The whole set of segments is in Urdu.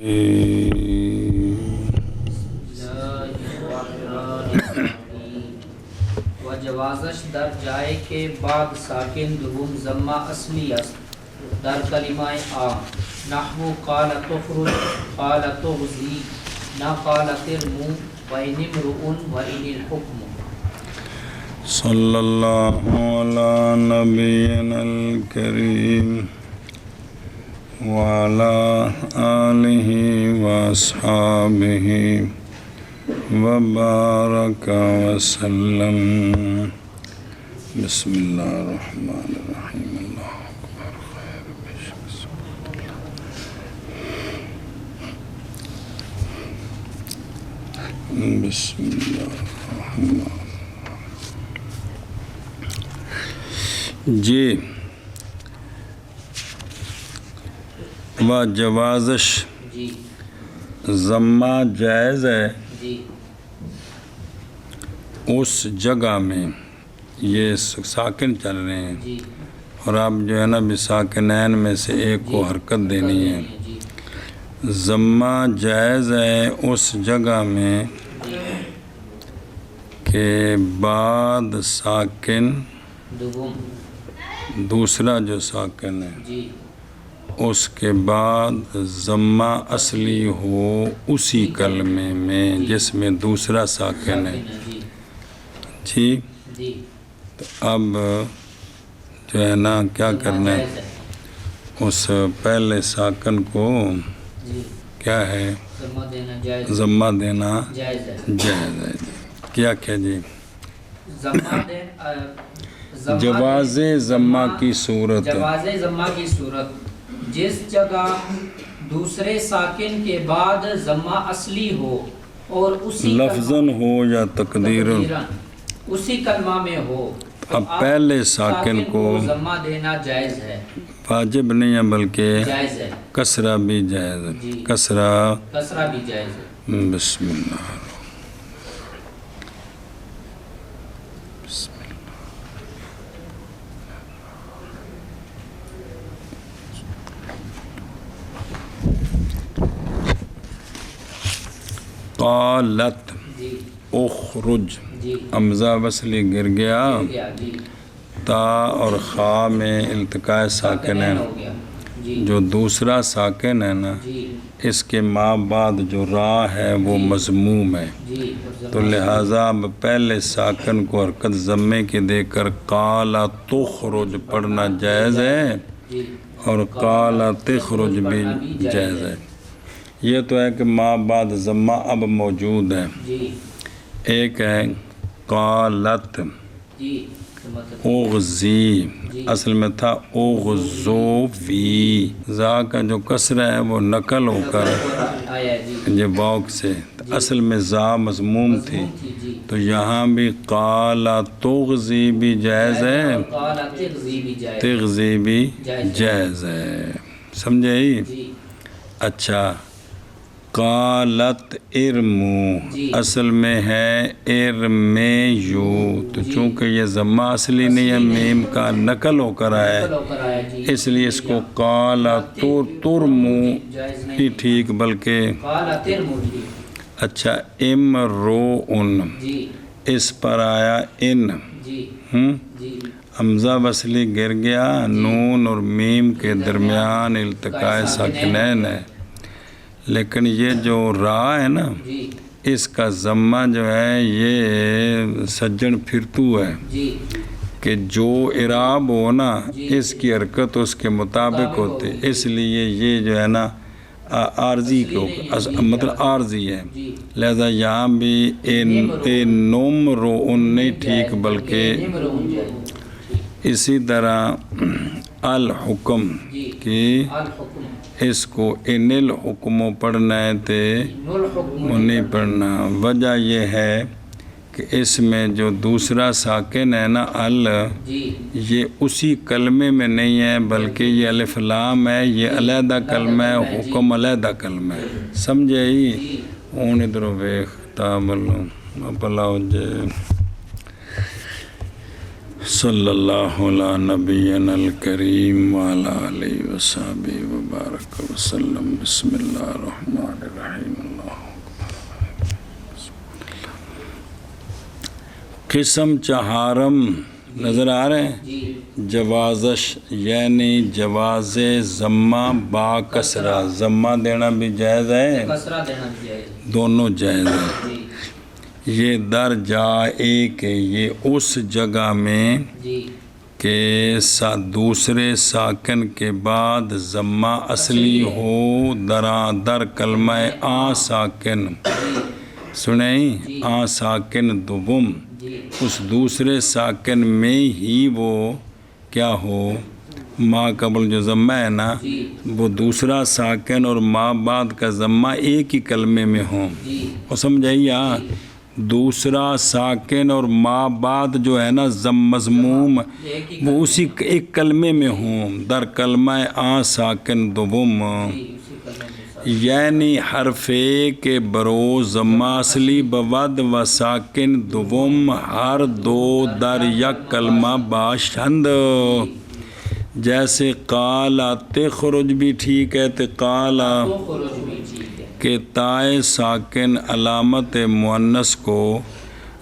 و جوازش در جائے کے بعد ساکن دوم ضمہ اصلی است در کلمہ عام نحو قال تخرج قال تغزی نہ قال ترمو و ان امرؤ و ان الحکم. صلی اللہ علی نبینا الکریم وعلی آلہ واصحابہ وبارک وسلم. بسم اللہ الرحمن الرحیم. اللہ اکبر خیر بسم اللہ الرحمن. جی و جوازش جی ضمہ جائز ہے جی اس جگہ میں. یہ ساکن چل رہے ہیں جی اور آپ جو ہے نا بھی ساکنین میں سے ایک کو حرکت دینی ہے. جی ضمہ جائز ہے اس جگہ میں کہ بعد ساکن دوم دوسرا جو ساکن ہے جی اس کے بعد ضمہ اصلی ہو اسی کلمے میں جس میں دوسرا ساکن ہے. جی جی جی تو اب جو ہے نا کیا کرنا ہے، جائز ہے. اس پہلے ساکن کو جی کیا ہے ضمہ دینا جائز ضمہ دینا جائز ہے. جائز ہے. کیا جی ضمہ دے جواز ضمہ کی صورت جواز ضمہ کی صورت جس جگہ دوسرے ساکن کے بعد ضمہ اصلی ہو اور اسی لفظاً ہو یا تقدیراً. اسی کلمہ میں ہو تو اب پہلے ساکن کو ضمہ دینا جائز ہے. واجب نہیں ہے بلکہ جائز ہے. کسرہ بھی جائز ہے. جی. کسرہ کسرہ بھی جائز ہے. بسم اللہ قالت جی اخرج جی حمزہ وصلی گر گیا، ہو گیا. جی تا اور خا میں التقاء ساکنین. ہو گیا. جی جو دوسرا ساکن ہے نا جی اس کے ماں بعد جو را ہے وہ مضموم ہے، جی تو لہٰذا اب پہلے ساکن کو حرکت ضمے کے دے کر قال تخرج پڑھنا جائز ہے جی اور قال تخرج بھی جائز ہے. یہ تو ہے کہ ماں بعد ضمہ اب موجود ہے. جی ایک ہے قالت جی اغزی، اصل میں تھا اغزو فی، زا کا جو کسرہ ہے وہ نقل ہو کر آیا. جی یہ واو سے اصل میں زا مضموم تھی، جی تو یہاں بھی قال تغزی بھی جائز ہے، قال تغزی بھی جائز. تغزی بھی جائز ہے. سمجھے ہی؟ جی اچھا قالت ارمو جی. اصل میں ہے ارمیو، تو چونکہ یہ ضمہ اصلی نہیں ہے، میم کا نقل ہو کر آیا ہے، چلو کر آیا. جی اس لیے اس کو قال ترمو جائز ہی نہیں. ٹھیک بلکہ قال ترمو. جی اچھا امرؤن جی اس پر آیا ان، جی جی حمزہ وصلی گر گیا، نون اور میم کے درمیان التقاء ساکنین ہے، لیکن یہ جو را ہے نا جی اس کا ضمہ جو ہے یہ سجن پھرتو ہے جی کہ جو اعراب ہو نا اس کی حرکت اس کے مطابق ہوتی، اس لیے یہ جو ہے نا عارضی کو مطلب عارضی ہے. لہذا یہاں بھی نمرؤن نہیں ٹھیک بلکہ اسی طرح الحکم کی اس کو ان الحکم پڑھنا ہے تو نہیں پڑھنا. وجہ یہ ہے کہ اس میں جو دوسرا ساکن ہے نا ال، یہ اسی کلمے میں نہیں ہے بلکہ یہ الف لام ہے، یہ علیحدہ کلمہ ہے، حکم علیحدہ کلمہ ہے. سمجھے ہی؟ ہوں ادھر ویخ تا بلو بلا ہو جائے. صلی اللہ علی نبینا الکریم وعلی آلہ وصحبہ وبارک وسلم بسم اللہ الرحمن الرحیم قسم چہارم نظر آ رہے ہیں جوازش یعنی جواز ضمہ با کسرہ ضمہ دینا بھی جائز ہے دونوں جائز ہے یہ در جائے کہ یہ اس جگہ میں کہ دوسرے ساکن کے بعد ضمہ اصلی ہو در کلمہ آ ساکن سنیں آ ساکن دوم اس دوسرے ساکن میں ہی وہ کیا ہو ما قبل جو ضمہ ہے نا وہ دوسرا ساکن اور ما بعد کا ضمہ ایک ہی کلمے میں ہوں وہ سمجھائیے دوسرا ساکن اور ما بعد جو ہے نا مضموم وہ اسی ایک کلمے میں ہوں در کلمہ آ ساکن دوم یعنی حرف کے برو ضمہ اصلی بود و ساکن دوم ہر دو در یک کلمہ باشند جیسے قالا تخرج بھی ٹھیک ہے تو قالا کہ تائے ساکن علامت مؤنث کو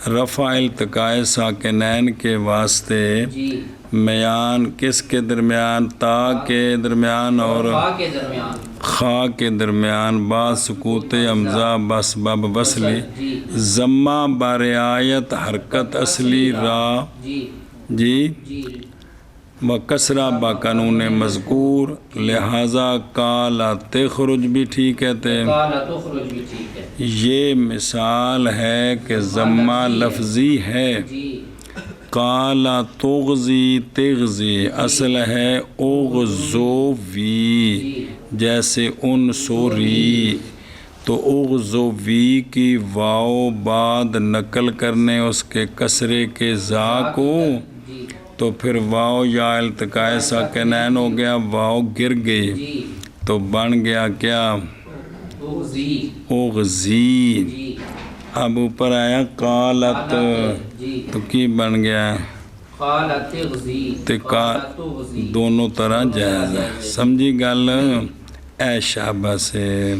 رفع التقاء ساکنین کے واسطے میان کس کے درمیان تا کے درمیان اور خا کے درمیان با سکوت امزا بس بب وصلی ضمہ برعایت حرکت اصلی را و کسرہ با قانون مذکور لہذا قالا تخرج بھی ٹھیک ہے یہ مثال ہے کہ ضمہ لفظی ہے قالا تغزی تغزی اصل ہے اغزو وی جیسے ان سوری تو اغزو وی کی واو بعد نقل کرنے اس کے کسرے کے زا کو تو پھر واو یا التقاء ساکنین ہو گیا واو گر گئی تو بن گیا کیا اغزی اب اوپر آیا قالت تو کی بن گیا دونوں طرح جائز ہے سمجھی گل اے شہبہ سے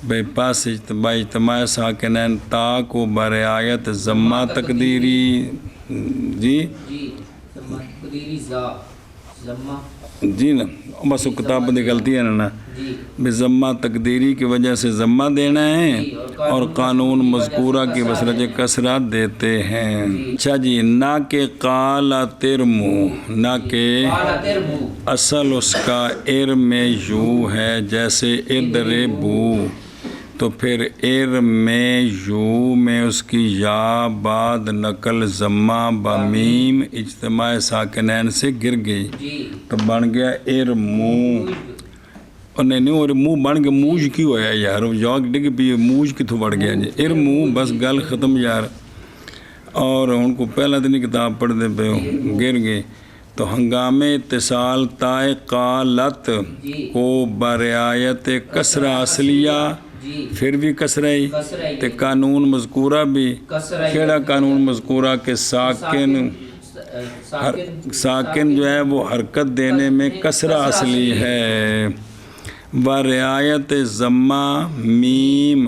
بے پاس اجتماع ساکنین تا کو برعایت ضمہ تقدیری جی نا بس کتاب کی غلطی ہے نا بے ضمہ تقدیری کی وجہ سے ضمہ دینا ہے اور قانون مذکورہ کی وسرج کسرہ دیتے ہیں اچھا جی نہ کہ قالا ترمو نہ کہ اصل اس کا ارم یو ہے جیسے ادربو تو پھر ارم یو میں اس کی یا بعد نقل ضمہ بمیم اجتماع ساکنین سے گر گئی تو بن گیا ارمو اور نہیں اور منہ بن گیا موج کی ہوا یار جاگ ڈگ پی موج کتوں بڑھ گیا جی ارمو بس گل ختم یار اور ان کو پہلا دن کتاب پڑھتے پہ گر گئے تو ہنگام اتصال تائے قالت کو برعایت کسرہ اصلیہ پھر بھی کسرہ ہی تے قانون مذکورہ بھی کیڑا قانون مذکورہ کے ساکن جو ہے وہ حرکت دینے میں کسرہ اصلی ہے برعایت ضمہ میم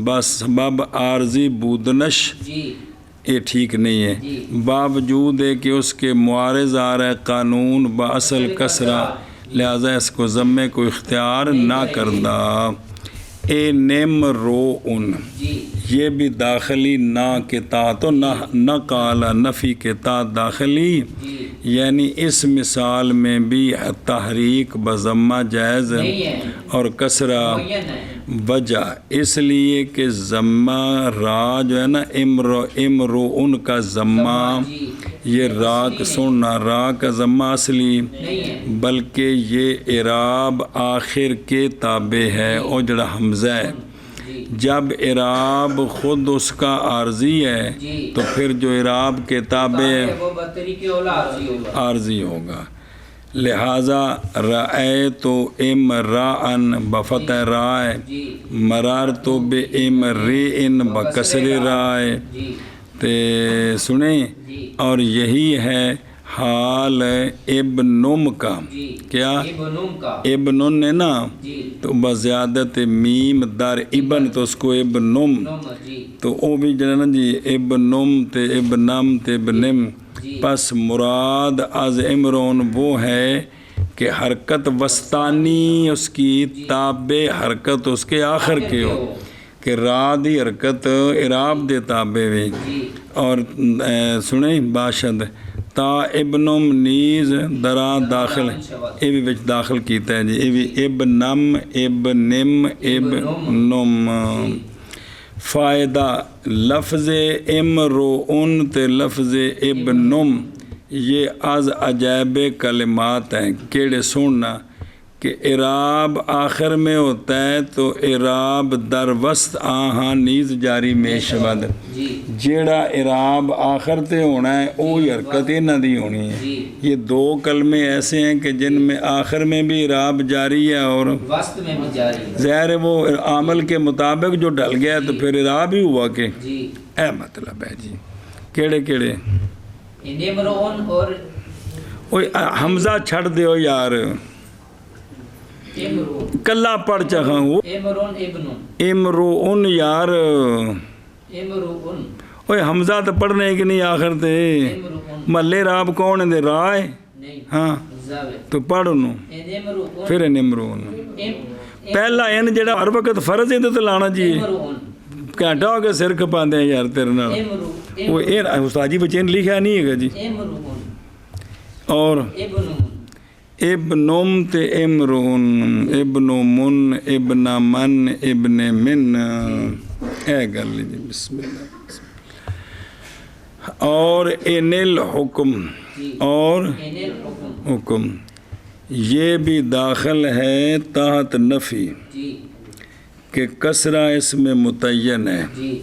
بسبب عارضی بودنش یہ ٹھیک نہیں ہے باوجود ہے کہ اس کے معارض آ رہا ہے قانون باصل کسرہ لہذا اس کو ضمے کو اختیار نہ کرنا اے نم رو ان یہ بھی داخلی نہ کے تا تو نہ قالا نفی کے تا داخلی یعنی اس مثال میں بھی تحریک بضمہ جائز اور کسرہ وجہ اس لیے کہ ضمہ را جو ہے نا امرو ان کا ضمہ یہ را سننا را کا ضمہ اصلی بلکہ یہ اعراب آخر کے تابع ہے اور جڑا حمزہ ہے جب اعراب خود اس کا عارضی ہے تو پھر جو اعراب کے تابع عارضی ہوگا لہذا رأیت امرأن بفتح رائے مرارت بامرئن بکسر رائے تے سنیں جی اور یہی ہے حال ابنم کا جی کیا ابنم کا ابن ہے نا جی تو بزیادت میم در ابن تو اس کو ابنم نم جی تو وہ بھی جو ہے نا جی ابنم تے ابنم تے ابنم جی پس مراد از امرون وہ ہے کہ حرکت وسطانی اس کی تابع حرکت اس کے آخر کے ہو کہ را دی حرکت اعراب دے تابع وے جی اور سنیں باشد تا ابنم نیز درا داخل یہ بھی وچ داخل کیتا ہے جی یہ بھی ابنم ابنم ابنم فائدہ لفظ امرؤن تے لفظ ابنم یہ از عجائب کلمات ہیں کیڑے سننا کہ اعراب آخر میں ہوتا ہے تو اعراب در وسط آہاں نیز جاری میں شود جی جیڑا اعراب آخر تے ہونا ہے وہی حرکت انہاں دی ہونی ہے جی یہ دو کلمے ایسے ہیں کہ جن میں آخر میں بھی اعراب جاری ہے اور وسط میں بھی جاری ہے ظاہر ہے وہ عمل کے مطابق جو ڈل گیا تو پھر اعراب ہی ہوا کہ جی اے مطلب ہے جی کیڑے کیڑے امرؤن اور اوے حمزہ چھڑ دیو یار امرؤن کلا پڑھ چاہاں وہ امرؤن ابن امرؤن یار امرؤن اوے حمزہ تو پڑھنے کی نہیں آخر تے امرؤن محلے راب کون ہے دے رائے نہیں ہاں زاوے تو پڑھ انہوں امرؤن پھر امرؤن پہلا ان جڑا ہر وقت فرض ہے تو لانا جی امرؤن گھنٹہ ہو کے سر کھپاندے ہیں یار تیرے نال امرؤن وہ اے استاد جی بچے نے لکھا نہیں ہے گا جی امرؤن اور ابنم ابنم تے امرؤن ابن من ابن من ابن من اے گل جی بسم اللہ اور ان الحکم اور ان الحکم حکم یہ بھی داخل ہے تحت نفی جی کہ کسرہ اس میں متعین ہے جی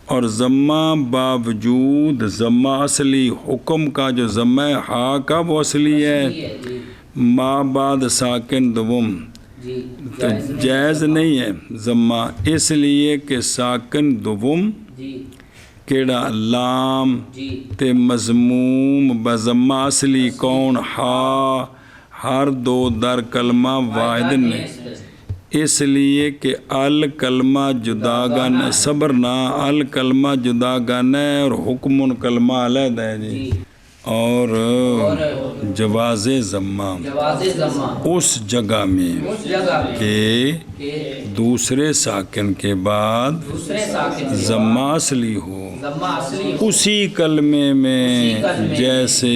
اور ضمہ باوجود ضمہ اصلی حکم کا جو ضمہ ہا کا وہ اصلی ہے جی ما بعد ساکن دوم جی تو جائز نہیں ہے ضمہ اس لیے کہ ساکن دوم جی کیڑا لام جی تے مضموم بضمہ اصلی کون ہا ہر دو در کلمہ واحد نے اس لیے کہ الکلمہ جداگانہ صبرنا الکلمہ جداگانہ ہے اور حکم کلمہ علیحدہ ہے جی اور جواز ضمہ جواز ضمہ اس جگہ میں اس جگہ میں کہ دوسرے ساکن کے بعد دوسرے ساکن ضمہ اصلی ہو ضمہ اصلی اسی کلمے میں جیسے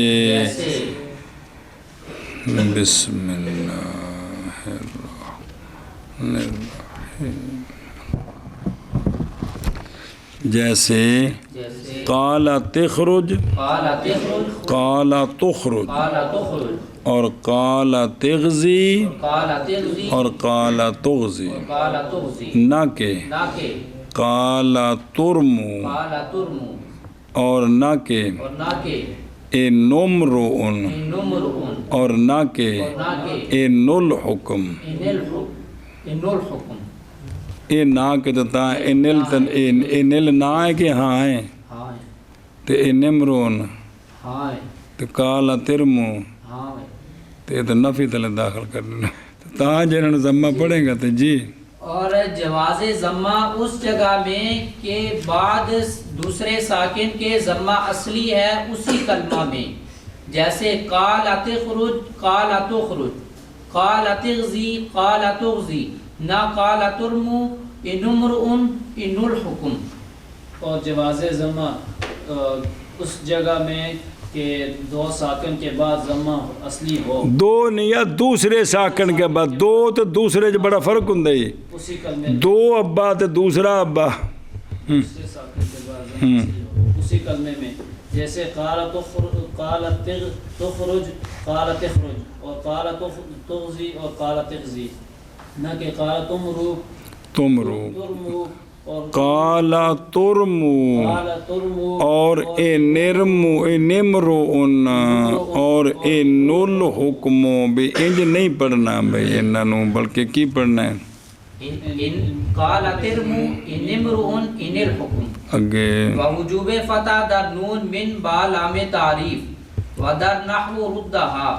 بسم اللہ الرحمن الرحیم جیسے جیسے قال تخرج قال تخرج قال تخرج قال تخرج اور قال تغزی قال تغزی اور قال تغزی قال تغزی نہ کہ نہ کہ قال ترمو قال ترمو اور نہ کہ اور نہ کہ اے نمرؤن نمرؤن اور نہ کہ اور نہ کہ اے نل حکم ان الحکم اے نہ کہ تا اے نل تن اے نل نہ ہے کہ ہاں ہے ہاں تے اے نمرؤن ہاں تے قال ترمو ہاں تے تو نفی تلے داخل کرنا تا جنہوں ضمہ پڑھیں گا تے جی اور جواز ضمہ اس جگہ میں کہ بعد دوسرے ساکن کے ضمہ اصلی ہے اسی کلمہ میں جیسے قال تخرج قال تخرج قال تغزی قال تغزی نہ قال ترمو ان امرؤن ان الحکم اور جواز ضمہ اس جگہ میں کہ دو ساکن کے بعد ضمہ اصلی ہو دو نہیں یا دوسرے ساکن کے بعد دو تو دوسرے جو بڑا فرق ہوں ہے اسی کلمے دو ابا تو دوسرا ابا دوسرے ساکن کے بعد ضمہ اصلی ہو اسی کلمے میں جیسے قال تخرج قال تخرج اور قال تغزی اور قال تغزی نہ کہ قال تمرو تمرو اور قال ترمو قال ترمو اور اے نرمو اے نمرؤن اور اے نل حکمو بھی انج نہیں پڑھنا بھئی انہوں بلکہ کی پڑھنا ہے ان قال ترمو ان امرؤ ان الحکم اگے ووجوب فتح در نون من با لام تعریف و در نحو ردها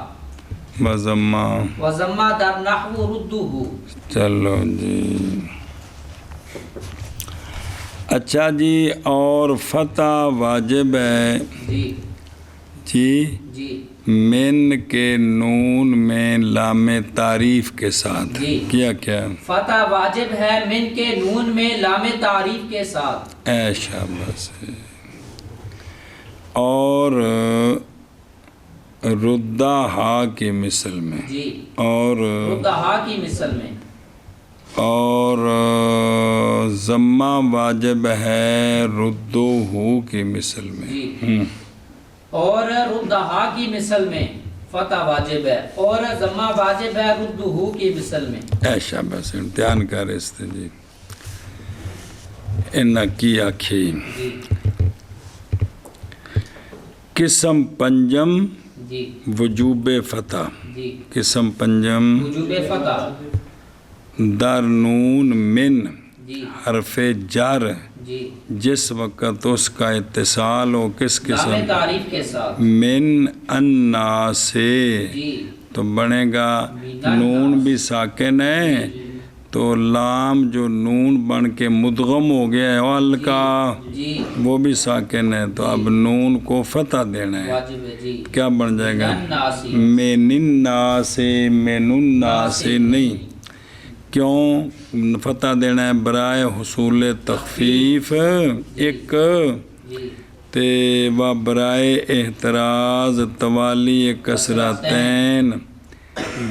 وزما و ضمہ در نحو ردہ. چلو جی اچھا جی اور فتح واجب ہے جی جی جی من کے نون میں لام تعریف کے ساتھ جی. کیا کیا فتح واجب ہے من کے نون میں لام تعریف کے ساتھ. اے شاباش. اور ردہ ہا کی مثل میں جی اور ردہا کی مثل میں اور ضمہ واجب ہے ردو ہو کی مثل میں. جی اور ردہا کی مثل میں فتح واجب ہے اور ضمہ واجب ہے ردہ کی مثل میں. اے شاباش امتحان کر رہے جی انہاں کی آکھی جی قسم پنجم جی وجوب فتح. جی قسم پنجم وجوب فتح. در نون من جی حرف جر جی جس وقت اس کا اتصال ہو کس لام قسم تعریف کے ساتھ. من انا سے جی تو بنے گا نون بھی ساکن ہے تو لام جو نون بن کے مدغم ہو گیا ہے ال کا جی وہ بھی ساکن ہے تو اب نون کو فتح دینا ہے. واجب ہے. جی کیا بن جائے گا ناسی من الناس من الناس نہیں. کیوں فتح دینا ہے برائے حصول تخفیف ایک جی تے و برائے احتراز توالی کسرتین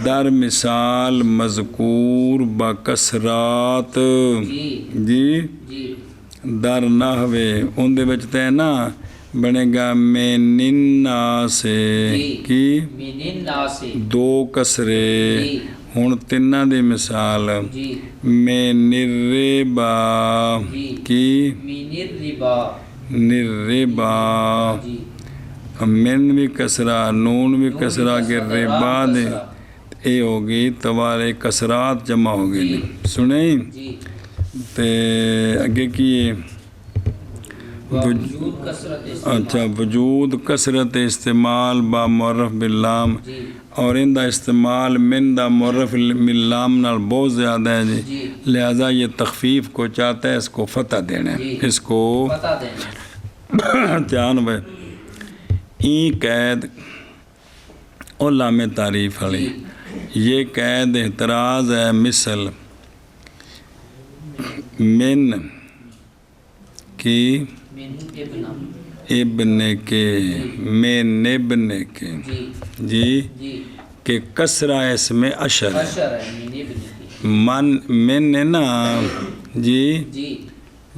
در مثال مذکور بکسرات جی جی جی در نحوے ان دے وچ تے نا بنے گا میننا سے کی من الناس. دو کسرے جی ہن تیناں دی مثال جی میں نربا جی کی من الربا. نربا جی من بھی کسرا نون بھی کسرا کے ربا دے اے ہوگی توارے کسرات جمع ہو گئی. سنیں جی تے اگے کی وجود کثرت اچھا وجود کثرت استعمال با معرف باللام جی اور ان دا استعمال من دا معرف باللام نال بہت زیادہ ہے جی. جی لہذا یہ تخفیف کو چاہتا ہے اس کو فتح دینا ہے. جی. اس کو بتا دیں. دھیان بھائی این قید اور لام تعریف والی یہ قید اعتراض ہے مثل من کی من ابن. ابن کے من ابن کے جی جی جی کہ کسرہ اس میں اشر ہے. اشر ہے من ابن کی. من ہے نا جی جی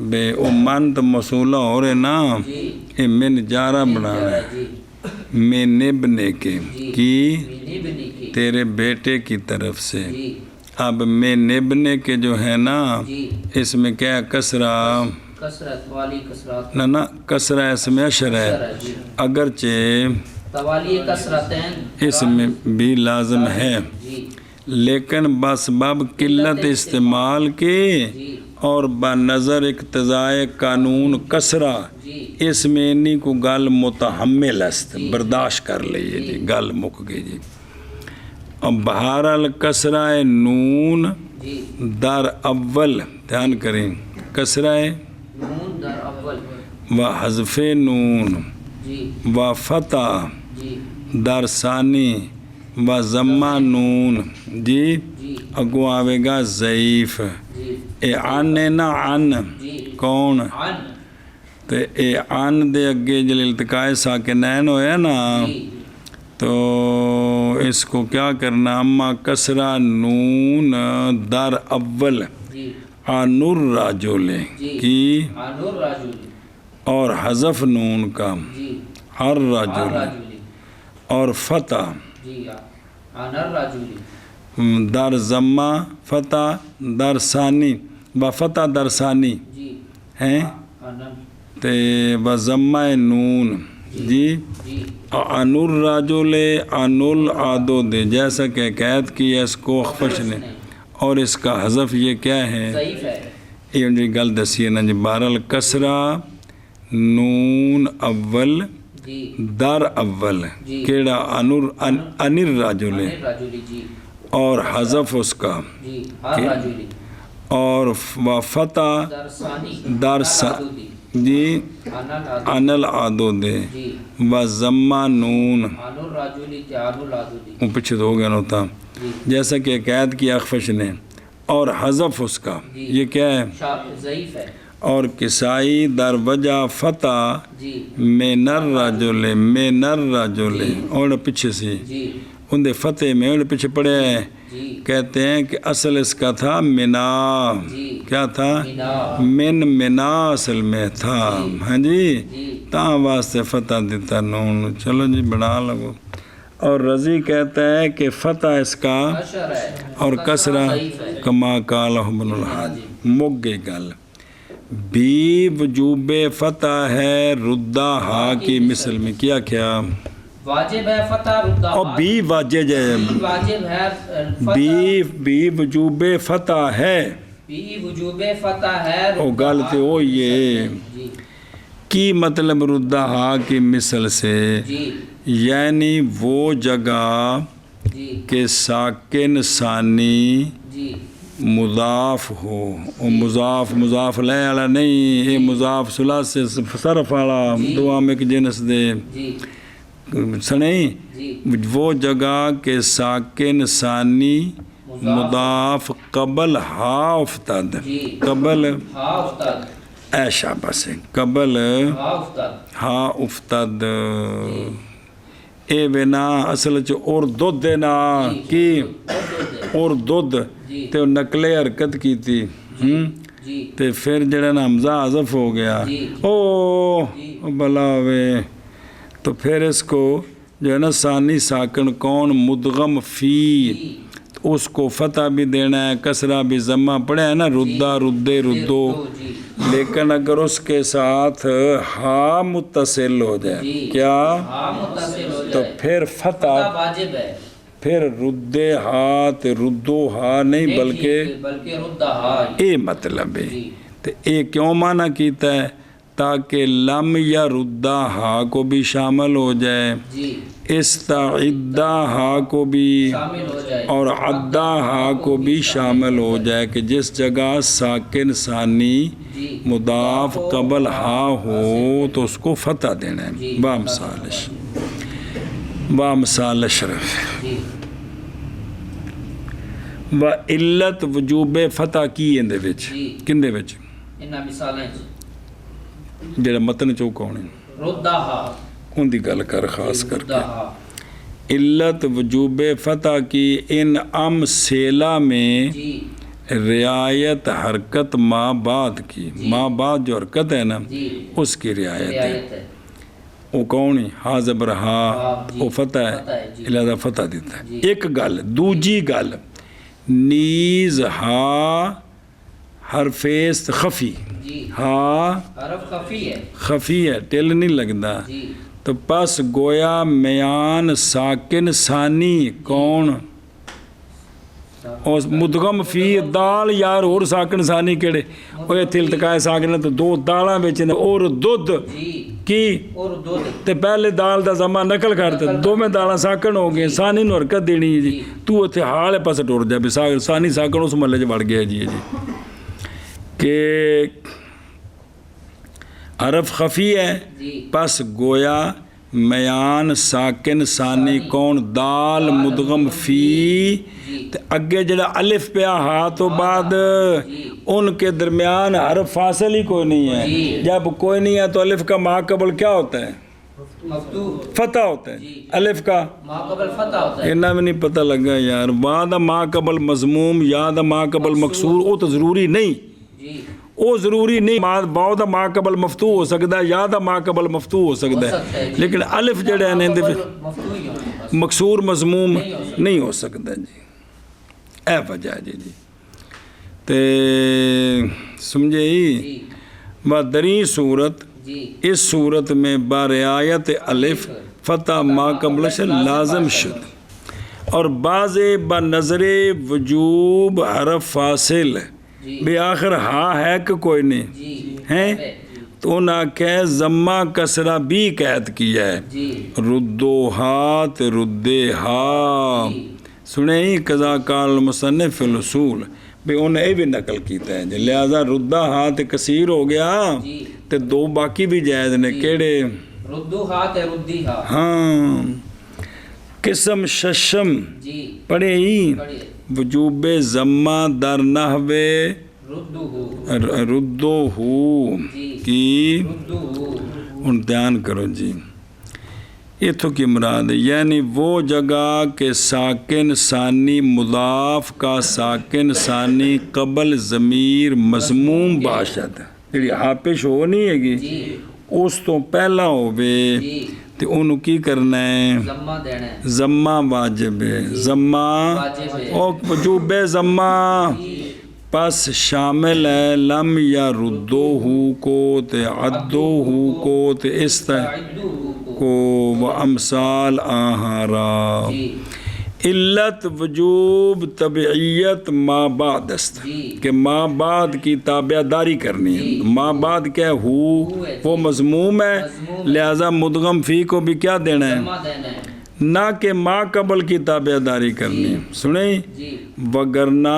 بے او من تو موصولہ ہو رہے نا جی اے من جارہ بنانا ہے. جی من ابن کے کی من ابن کی. تیرے بیٹے کی طرف سے. جی اب من ابن کے جو ہے نا جی اس میں کیا کسرہ کثرت والی کثرات نہ کسرہ اس میں اشر ہے جی اگرچہ توالی کثرتین اس میں بھی لازم ہے جی لیکن بسبب قلت استعمال کے جی اور بنظر اقتضائے قانون کسرہ جی اس میں انہی کو گل متحمل است برداشت کر لئیے جی گل مک گئی جی. اب بہرحال کسرہ نون جی در اول دھیان کریں کسرہ نون در اول و حذف نون جی و فتح جی در ثانی و ضمہ نون جی جی اگو آوے گا ضعیف جی اے عن نا عن جی کون عن تے اے عن دے اگے جل التقاء ساکنین ہویا نا جی تو اس کو کیا کرنا اما کسرہ نون در اول جی عن الرجل کی عن الرجل اور حذف نون کا جی الرجل الرجل اور فتح جی عن الرجل در ضمہ فتح در ثانی و فتح در ثانی جی ہیں عن تے و ضمہ نون جی جی عن الرجل عن العدد جیسا کہ قید کی اس کو اخفش نے اور اس کا حذف یہ کیا ہے؟ ضعیف ہے. یہ جی گل دسی ہے نا جی. بہرحال کسرہ نون اول جی در اول جی. کیڑا انر راجل ہے راجولی جی اور حذف اس کا جی ہر راجولی اور فتح درسانی در جی انل آدو دے جی و ضمہ نون آنور راجولی تیانو لادولی وہ پیچھے تو ہو گیا ہوتا جی جیسا کہ قید کی اخفش نے اور حذف اس کا یہ کیا ہے؟ ضعیف ہے. اور کسائی در وجہ فتح جی میں نر راجولے میں نر راجولے اور پیچھے سے جی ان دے فتح میں اور پیچھے پڑے ہیں جی کہتے ہیں کہ اصل اس کا تھا منا. جی کیا تھا؟ مینا منا اصل میں تھا. ہاں جی جی تاں واسطے فتح دیتا نون. چلو جی بڑھا لگو. اور رضی کہتا ہے کہ فتح اس کا اشر ہے اور کسرہ ضعیف ہے. کما قال ابن الحاج مک گئی گل. بی وجوب فتح ہے ردہ ہا کی مثل میں کیا کیا واجب ہے فتح ردہ اور بی واجب ہے واجب ہے بی وجوب فتح ہے بی وجوب فتح ہے او گل تے او یہ جی کی مطلب ردہ ہا کی مثل سے جی یعنی وہ جگہ جی کہ ساکن ثانی جی مضاف ہو. وہ مضاف لے والا نہیں، یہ مضاف ثلاث سے صرف والا دعا میں جنس دے جی سنیں. جی وہ جگہ کہ ساکن ثانی مضاف قبل ہا افتاد جی قبل ہاں استاد اے شاباش قبل ہاں استاد ہا افتاد اے بنا اصل چ اور دودھ دینا کی اور دودھ تے نقلے حرکت کی تھی جی تے پھر جڑا نا حمزہ حذف ہو گیا او بلا وے تو پھر اس کو جو ہے نا ثانی ساکن کون مدغم فی اس کو فتح بھی دینا ہے کسرہ بھی ضمہ پڑھا ہے نا ردہ ردے ردو. لیکن اگر اس کے ساتھ ہا متصل ہو جائے کیا ہاں متصل ہو تو جائے پھر فتح واجب ہے پھر ردے ہا تے ردو ہا نہیں بلکہ ردہ ہاں اے مطلب ہے. تو اے کیوں معنی کیتا ہے؟ تاکہ لم یا ردہ ہا کو بھی شامل ہو جائے جی استعدہ ہا کو بھی شامل ہو جائے اور عدہ ہا کو بھی شامل ہو جائے کہ جس جگہ ساکن ثانی مضاف قبل ہا ہو تو اس کو فتح دینا ہے. با مثال اشرف جی و علت وجوب فتح کی اندے وچ کندے وچ انہاں مثالیں جڑا متن چوک ہونے ردہ ہا ان دی گل کر خاص کر ردہ ہا علت وجوب فتح کی ان ام سیلا میں جی رعایت حرکت ما بعد کی ما بعد جو حرکت ہے نا اس کی رعایت ہے. وہ کون ہے؟ ہا زبر ہا وہ فتح ہے لہذا فتح دیتا ہے. ایک گل دوجی گل نیز ہا حرف خفی ہا حرف خفی ہے خفی ہے ٹل نہیں لگتا تو پس گویا میان ساکن ثانی کون اور مدغم فی دال یار اور ساکن ثانی کیڑے وہ اتھے التقائے ساکن تو دو دالاں بیچے اور دودھ کی تے پہلے دال دا زمان نقل کرتے دو میں دالاں ساکن ہو گئے ثانی نو حرکت دینی ہے جی تو اتھے حال پاس ٹور جائے بھی ثانی ساکن اس محلے جو بڑھ گیا جی کہ حرف خفی ہے پس گویا میان ساکن ثانی کون دال مدغم فی اگے جڑا الف پیا ہا تو بعد ان کے درمیان حرف فاصل ہی کوئی نہیں ہے. جب کوئی نہیں ہے تو الف کا ما قبل کیا ہوتا ہے؟ فتح ہوتا ہے. الف کا ما قبل فتح ہوتا ہے. انہا میں نہیں پتہ لگا یار بعد ما قبل مضموم یا ما قبل مکسور وہ تو ضروری نہیں وہ ضروری نہیں بعد ما قبل مفتوح ہو سکتا ہے یا ما قبل مفتوح ہو سکتا ہے لیکن الف جڑے ہیں مکسور مضموم نہیں ہو سکتا جی. اے وجہ جی تے سمجھے ہی دری صورت اس صورت میں برعایت الف فتح ما قبل سے لازم شد اور بعض بنظر وجوب حرف فاصل بے آخر ہا ہے کہ کوئی نہیں ہیں تو انہوں نے کہ ضمہ کسرہ بھی قید کیا ہے ردو ہاتھ ردے ہا سنیں ہی قضا قال المصنف فی الاصول بھی انہیں یہ بھی نقل کیتا ہے لہذا ردہ ہاتھ کثیر ہو گیا تو دو باقی بھی جائز نے کیڑے ردو ہاتھ ردی ہا ہاں قسم ششم پڑھے ہی وجوب ضمہ در نحوے ردو ہو کی ان دھیان کرو جی یہ تو کی مراد ہے یعنی وہ جگہ کہ ساکن ثانی مضاف کا ساکن ثانی قبل ضمیر مضموم باشد جی حاپش ہو نہیں ہے گی اس تو پہلا ہوئے تو انہوں کی کرنا ہے ضمہ واجب ہے ضمہ وجوب ضمہ پس شامل ہے لم یا ردو ہو کو تے عدو ہو کو تے کو و امثال آہارا علت وجوب طبعیت ما بعد است کہ ما بعد کی تابع داری کرنی ہے ما بعد کیا ہو وہ مضموم ہے لہذا مدغم فی کو بھی کیا دینا ہے نہ کہ ما قبل کی تابع داری کرنی ہے سنیں وگرنہ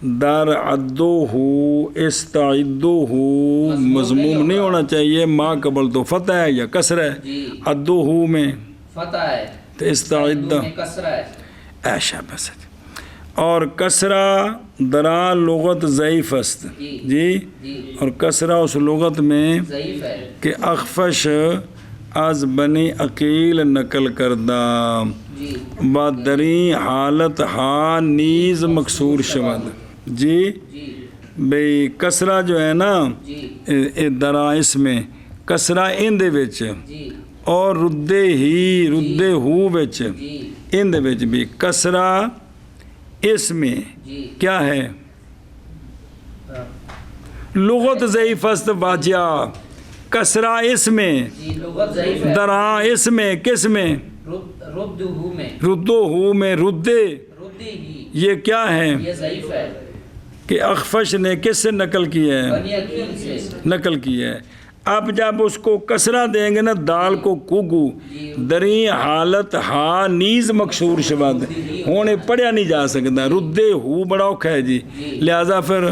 در عدو ہو استعدو ہو مضموم نہیں ہونا چاہیے ما قبل تو فتح ہے یا کسر ہے عدو ہو میں فتح ہے تو استعدو میں کسرہ ہے ایشا بس اور کسرہ درا لغت ضعیف است جی اور کسرہ اس لغت میں ضعیف ہے کہ اخفش از بنی عقیل نقل کردہ بادری حالت ہا نیز مکسور شود جی بھئی کسرہ جو ہے نا درا اس میں کسرہ ان دے وچ اور ردے ہی ردے ہو وچ ان دے وچ بھی کسرہ اس میں کیا ہے لغت ضعیف است واجہ کسرہ اس میں درا اس میں کس میں ردو ہو میں ردے یہ کیا ہے یہ ضعیف ہے کہ اخفش نے کس سے نقل کیا ہے نقل کیا ہے اب جب اس کو کسرہ دیں گے نا دال کو کوگو دری حالت ہا نیز مکسور شباد ہونے پڑھیا نہیں جا سکتا ردے ہو بڑا اوکھا ہے جی لہذا پھر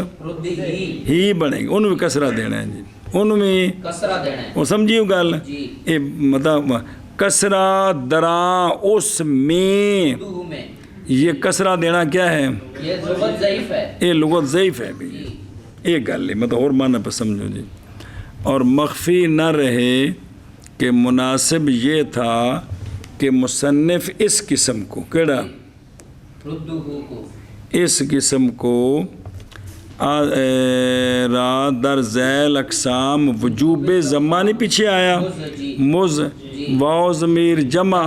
ہی بنے گا انہوں بھی کسرہ دینا ہے جی انہوں میں کسرہ دینا ہے وہ سمجھیو گل مطلب کسرہ درا اس میں یہ کسرہ دینا کیا ہے یہ لغت ضعیف ہے یہ لغت ضعیف ہے بھی ایک گل ہے مطلب اور معنی پہ سمجھو جی اور مخفی نہ رہے کہ مناسب یہ تھا کہ مصنف اس قسم کو کیڑا ردو ہو کو اس قسم کو را در ذیل اقسام وجوب زمانی پیچھے آیا مز واو ضمیر جمع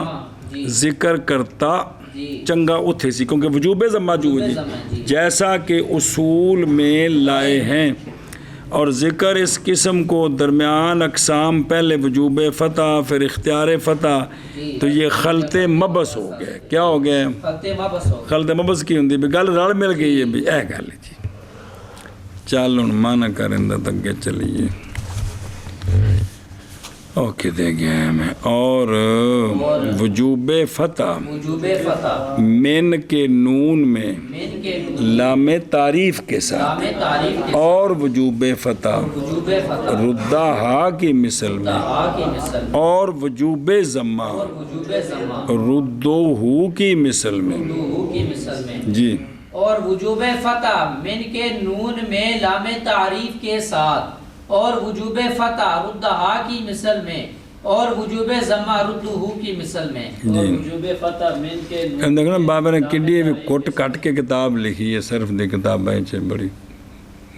ذکر کرتا چنگا اتھے سی کیونکہ وجوب زمہ جو جی جیسا کہ اصول میں لائے ہیں اور ذکر اس قسم کو درمیان اقسام پہلے وجوب فتح پھر اختیار فتح تو یہ خلط مبس ہو گئے کیا ہو گئے خلط مبس کی ہوندی بھی گل رل مل گئی ہے بھی اے گل جی چل ہوں مانا کریں دا تک چلیے اوکے دے گیا میں اور وجوب فتح من کے نون میں لام تعریف کے ساتھ اور وجوب فتح ردہ ہا کی مثل میں اور وجوب ضمہ ردو ہو کی مثل میں جی اور وجوب فتح من کے نون میں لام تعریف کے ساتھ اور وجوب فتح ردہا کی مثل میں اور وجوب ضمہ ردہو کی مثل میں اور وجوب فتح من کے دیکھنا بابا نے کڈی بھی کوٹ کٹ کے کتاب لکھی ہے صرف دی کتاب ہے چھے بڑی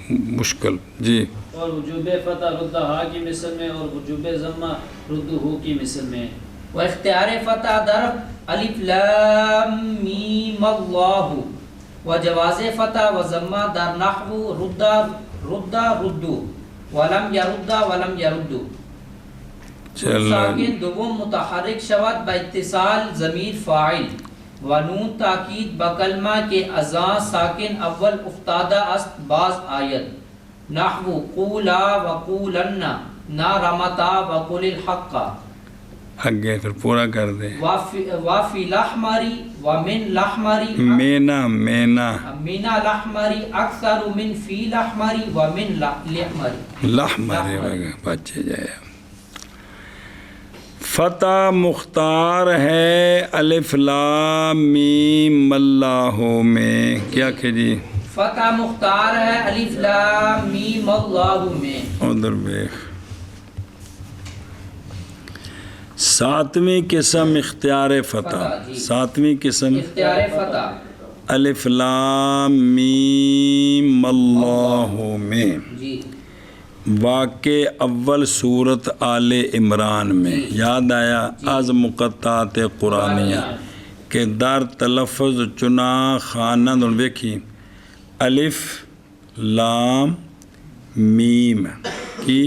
مشکل جی اور وجوب فتح ردہا کی مثل میں اور وجوب ضمہ ردہو کی مثل میں و اختیار فتح در الف لام میم اللہ و جواز فتح و ضمہ در نحو ردو ولم يرد ولم يرد ساکن دوم متحرک شود با اتصال ضمیر فاعل ونون تاکید بکلمہ کے ازاں ساکن اول افتادہ است باز آیت نحو قولا وقولن نا رمتا وقل الحق آگے پھر پورا کر دیں وفی لحمری ومن لحمری مینا مینا مینا لحمری اکثر من فی لحمری ومن لحمری لحمری بچے جائے فتح مختار ہے الف لام میم اللہ میں کیا کہ جی فتح مختار ہے الف لام میم اللہ میں ادھر بیخ ساتویں قسم اختیار فتح ساتویں قسم اختیار فتح الف لام میم اللہ میں جی واقع اول سورت آل عمران میں یاد آیا از مقطعات قرآنیہ کہ در تلفظ چنا خانند ویکھی الف لام میم کی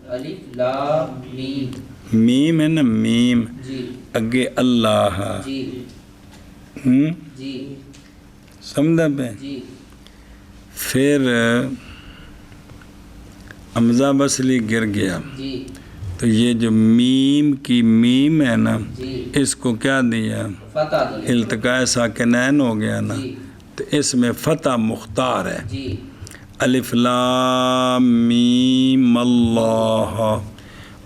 الف لام میم میم ہے نا میم جی اگے اللہ جی جی سمجھا پہ جی پھر حمزہ بسلی گر گیا جی تو یہ جو میم کی میم ہے نا جی اس کو کیا دیا فتح دی التقاء ساکنین ہو گیا نا جی تو اس میں فتح مختار ہے جی الف لام میم اللہ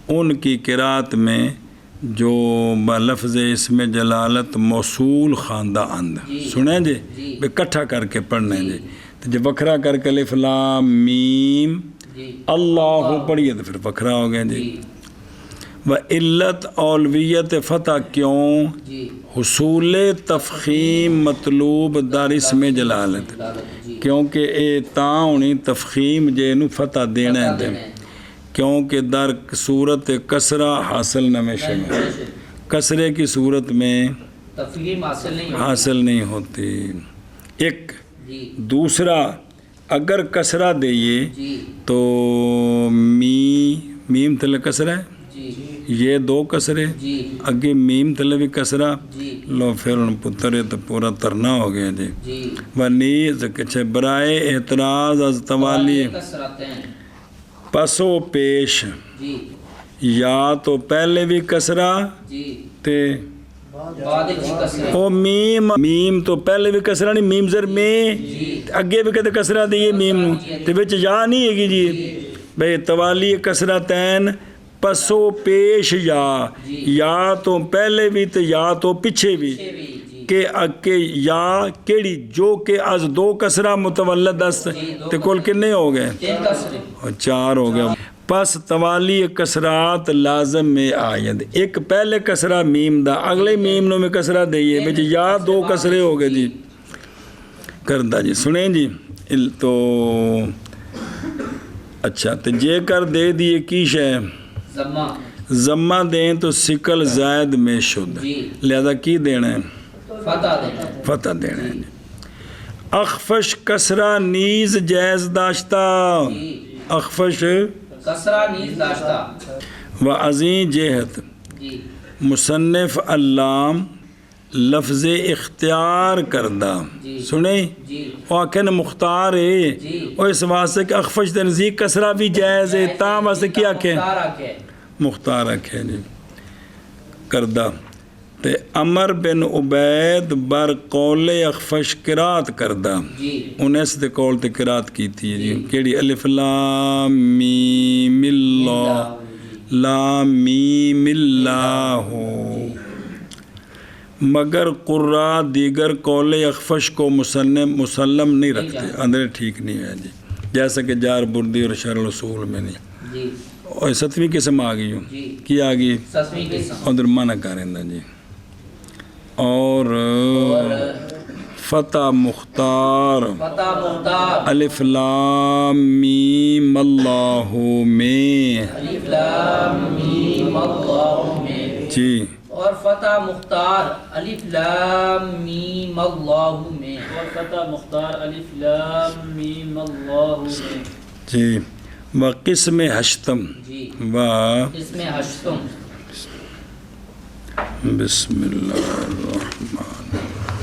ان کی قرات میں جو بلفظ اسم جلالت موصول خواندہ اند سنیں جی بے کٹھا کر کے پڑھنے جی تو جب وکھرا کر کے الف لام میم جی اللہ پڑھیے تو پھر وکھرا ہو گیا جی و علت اولویت فتح کیوں جی حصول تفخیم مطلوب در اسم جلالت جی کیونکہ اے تاؤنی تفخیم جے نو فتح دینا ہے دے کیونکہ در صورت کسرہ حاصل نمیشہ میں کسرے کی صورت میں تفہیم حاصل نہیں ہوتی ایک جی دوسرا اگر کسرہ دئیے جی تو میم تلے کسرہ ہے جی یہ دو کسرے جی اگے میم تلے بھی کسرہ جی لو پھر ان پترے تو پورا ترنا ہو گیا جی جی ونیز کچھے برائے اعتراض از توالی کسرتیں پسو پیش جی یا تو پہلے بھی کسرہ جی تے بعد جی کسرے او میم تو پہلے بھی کسرہ نہیں میم زر میں اگے بھی کہتے کسرہ دیئے میم نو تے بچ یا نہیں ہے گی جی بھئی توالی کسرہ تین پسو پیش یا تو پہلے بھی تو یا تو پیچھے بھی کہ یا کیڑی جو کہ از دو کسرہ متولد است تے کل کنے ہو گئے اور چار ہو گئے پس توالی کسرات لازم میں آید ایک پہلے کسرہ میم دا اگلے میم نو میں کسرہ دئیے بچ یا دو کسرے ہو گئے جی کردہ جی سنیں جی تو اچھا تو جے کر دے دیئے کیش ہے ضمہ دیں تو سکل زائد میں شد لہذا کی دینا ہے فتح دینا ہے اخفش کسرہ نیز جائز داشتا اخفش کسرہ نیز داشتا و عظیم جہت مصنف اللام لفظ اختیار کردہ سنیں وہ آکھن مختار ہے اور اس واسطے کہ اخفش نزدیک کسرہ بھی جائز ہے تام واسطے کیا کہ مختار رکھے جی کردہ تے عمر بن عبید بر قول اخفش قرات کردہ انہیں سے قول تے قرات کی تھی جی کیڑی الف لام میم اللہ لام میم اللہ مگر قرآ دیگر قول اخفش کو مسلم نہیں رکھتے اندر ٹھیک نہیں ہے جی جیسا کہ جار بردی اور شرح الاصول میں نہیں اور ستویں قسم آگئی ہوں کی آگئی ادھر مانا کارندہ جی اور فتح مختار الف لام میم اللہ میں جی اور فتح مختار الف لام میم اللہ میں اور فتح مختار الف لام میم اللہ میں جی و قسم ہشتم و قسم ہشتم بسم اللہ الرحمن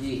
جی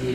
جی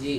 جی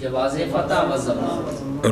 جواز فتح و ضمہ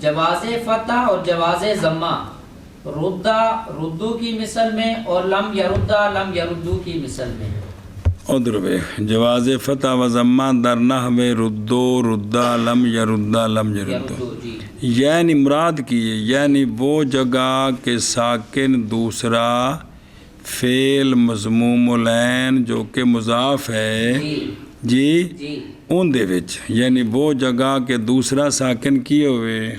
جواز فتح اور جواز ضمہ ردہ ردو کی مثل میں اور لم یردہ لم یردو کی مثل میں ادھر وے جواز فتح و ضمہ در نحو ردو ردا لم یا ردا لم یا ردو یردو جی یعنی مراد کی ہے یعنی وہ جگہ کے ساکن دوسرا فعل مضموم العین جو کہ مضاف ہے جی جی جی ان دے وچ یعنی وہ جگہ کے دوسرا ساکن کیے ہوئے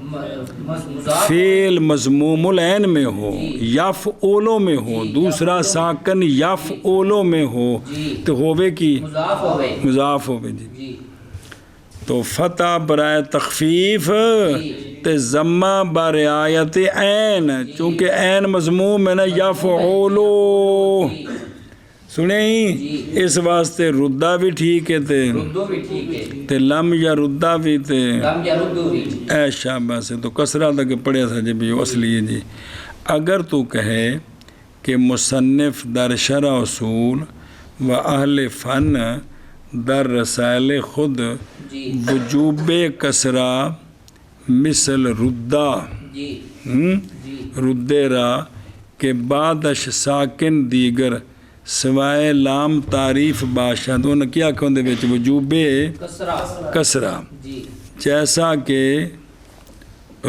مضاف فعل مضموم العین میں ہو یفعولو میں ہو دوسرا ساکن یفعولو میں ہو تو ہوئے کی مضاف ہوئے مضاف ہوئے جی جی تو فتح برائے تخفیف تے ضمہ برعایت عین چونکہ عین مضموم ہے نا یفعولو سنیں ہی اس واسطے ردہ بھی ٹھیک ہے تے ردو بھی ٹھیک ہے تے لم یا ردہ بھی تے لم یردو بھی اے شاباش تو کسرہ تک پڑھیا تھا جب یہ اصلی ہے جی اگر تو کہے کہ مصنف در شرع اصول و اہل فن در رسائل خود جی وجوب کسرہ مثل ردہ جی جی ردے را کے بعدش ساکن دیگر سوائے لام تعریف بادشاہ تو انہوں کیا کہوں دے بیچ وجوب کسرہ کسرہ جی جیسا کہ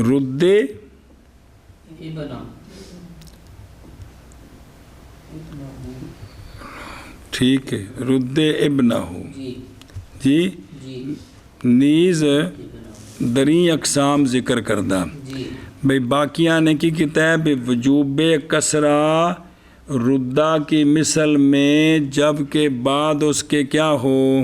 ردے ابنا ٹھیک ہے ردے ابنہ ہو جی جی جی نیز دریں اقسام ذکر کردہ جی بھئی باقیاں نے کی کتاب وجوب کسرہ ردہ کی مثل میں جب کہ بعد اس کے کیا ہو